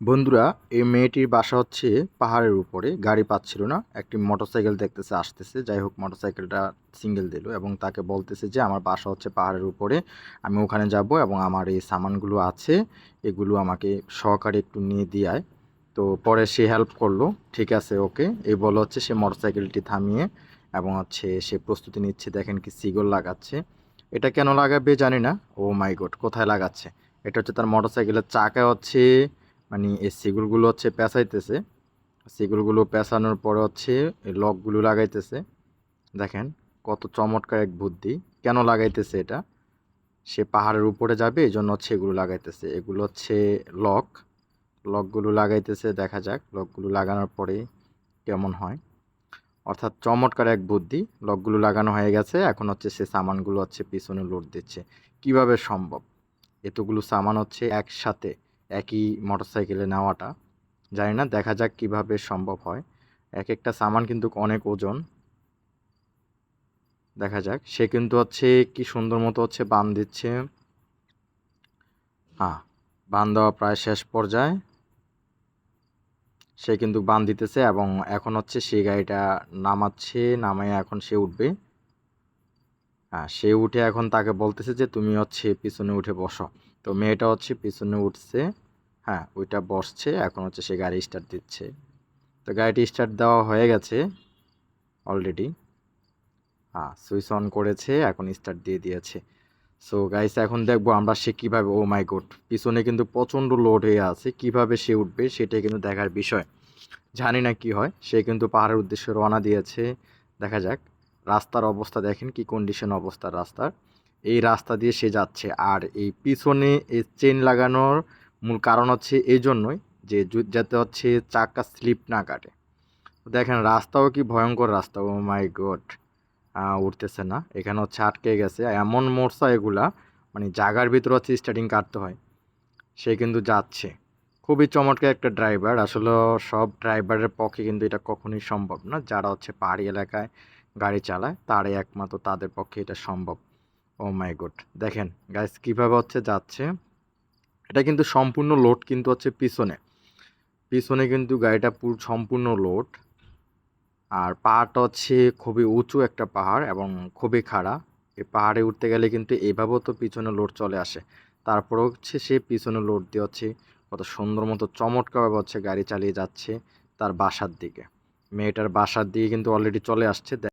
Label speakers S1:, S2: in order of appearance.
S1: বন্ধুরা, এই মেয়েটির বাসা হচ্ছে পাহাড়ের উপরে। গাড়ি পাচ্ছিল না, একটি মোটরসাইকেল দেখতেছে আসতেছে। যাই হোক, মোটরসাইকেলটা সিঙ্গেল দিল এবং তাকে বলতেছে যে আমার বাসা হচ্ছে পাহাড়ের উপরে, আমি ওখানে যাব এবং আমার এই সামানগুলো আছে, এগুলো আমাকে সহকারে একটু নিয়ে দিয়ে আয়। তো পরে সে হেল্প করলো। ঠিক আছে, ওকে, এই বলে হচ্ছে সে মোটরসাইকেলটি থামিয়ে এবং হচ্ছে সে প্রস্তুতি নিচ্ছে। দেখেন কি সিগল লাগাচ্ছে। এটা কেন লাগাবে জানি না। ও মাই গড, কোথায় লাগাচ্ছে? এটা হচ্ছে তার মোটরসাইকেলের চাকা হচ্ছে, মানে এই সিগুলগুলো হচ্ছে পেঁচাইতেছে। সিগুলগুলো পেঁচানোর পরে হচ্ছে এই লকগুলো লাগাইতেছে। দেখেন কত চমৎকার এক বুদ্ধি। কেন লাগাইতেছে এটা? সে পাহাড়ের উপরে যাবে, এই জন্য হচ্ছে এগুলো লাগাইতেছে। এগুলো হচ্ছে লক। লকগুলো লাগাইতেছে, দেখা যাক লকগুলো লাগানোর পরে কেমন হয়। অর্থাৎ চমৎকার এক বুদ্ধি। লকগুলো লাগানো হয়ে গেছে, এখন হচ্ছে সে সামানগুলো হচ্ছে পিছনে লোড দিচ্ছে। কিভাবে সম্ভব এতগুলো সামান হচ্ছে একসাথে একই মোটরসাইকেলে নেওয়াটা? জানি না, দেখা যাক কিভাবে সম্ভব হয়। এক একটা সামান কিন্তু অনেক ওজন। দেখা যাক। সে কিন্তু হচ্ছে কি সুন্দর মতো হচ্ছে বাঁধ দিচ্ছে। হ্যাঁ, বাঁধ দেওয়া প্রায় শেষ পর্যায়ে। সে কিন্তু বাঁধ দিতেছে এবং এখন হচ্ছে সেই গাড়িটা নামাচ্ছে, নামায় এখন সে উঠবে। হ্যাঁ, সে উঠে এখন তাকে বলতেছে যে তুমি হচ্ছে পিছনে উঠে বসো। তো মেয়েটা হচ্ছে পিছনে উঠছে। হ্যাঁ, ওইটা বসছে, এখন হচ্ছে সে গাড়ি স্টার্ট দিচ্ছে। তো গাড়িটি স্টার্ট দেওয়া হয়ে গেছে অলরেডি। হ্যাঁ, সুইচ অন করেছে, এখন স্টার্ট দিয়ে দিয়েছে। সো গাইস, এখন দেখবো আমরা সে কীভাবে, ও মাই গড, পিছনে কিন্তু প্রচণ্ড লোড হয়ে আছে, কিভাবে সে উঠবে সেটাই কিন্তু দেখার বিষয়। জানি না কি হয়। সে কিন্তু পাহাড়ের উদ্দেশ্যে রওনা দিয়েছে। দেখা যাক। রাস্তার অবস্থা দেখেন কি কন্ডিশন অবস্থা রাস্তার। এই রাস্তা দিয়ে সে যাচ্ছে। আর এই পিছনে এই চেন লাগানোর মূল কারণ হচ্ছে এই জন্যই যে যাতে হচ্ছে চাকা স্লিপ না কাটে। দেখেন রাস্তাও কি ভয়ঙ্কর রাস্তা, ও মাই গড। উঠতেছে না, এখানে হচ্ছে আটকে গেছে। এমন মোড়সা এগুলা, মানে জাগার ভিতর হচ্ছে স্টার্টিং কাটতে হয়। সে কিন্তু যাচ্ছে। খুবই চমৎকার একটা ড্রাইভার। আসলে সব ড্রাইভারের পক্ষে কিন্তু এটা কখনোই সম্ভব না। যারা হচ্ছে পাহাড়ি এলাকায় গাড়ি চালায় তারাই একমাত্র, তাদের পক্ষে এটা সম্ভব। ও মাই গড, দেখেন গাইস কীভাবে হচ্ছে যাচ্ছে। এটা কিন্তু সম্পূর্ণ লোড কিন্তু হচ্ছে পিছনে। পিছনে কিন্তু গাড়িটা পুরো সম্পূর্ণ লোড। আর পাহাড়টা হচ্ছে খুবই উঁচু একটা পাহাড় এবং খুবই খাড়া। এই পাহাড়ে উঠতে গেলে কিন্তু এভাবেও তো পিছনে লোড চলে আসে। তারপরেও হচ্ছে সে পিছনে লোড দিয়ে হচ্ছে কত সুন্দর মতো চমৎকারভাবে হচ্ছে গাড়ি চালিয়ে যাচ্ছে তার বাসার দিকে। মেয়েটার বাসার দিকে কিন্তু অলরেডি চলে আসছে।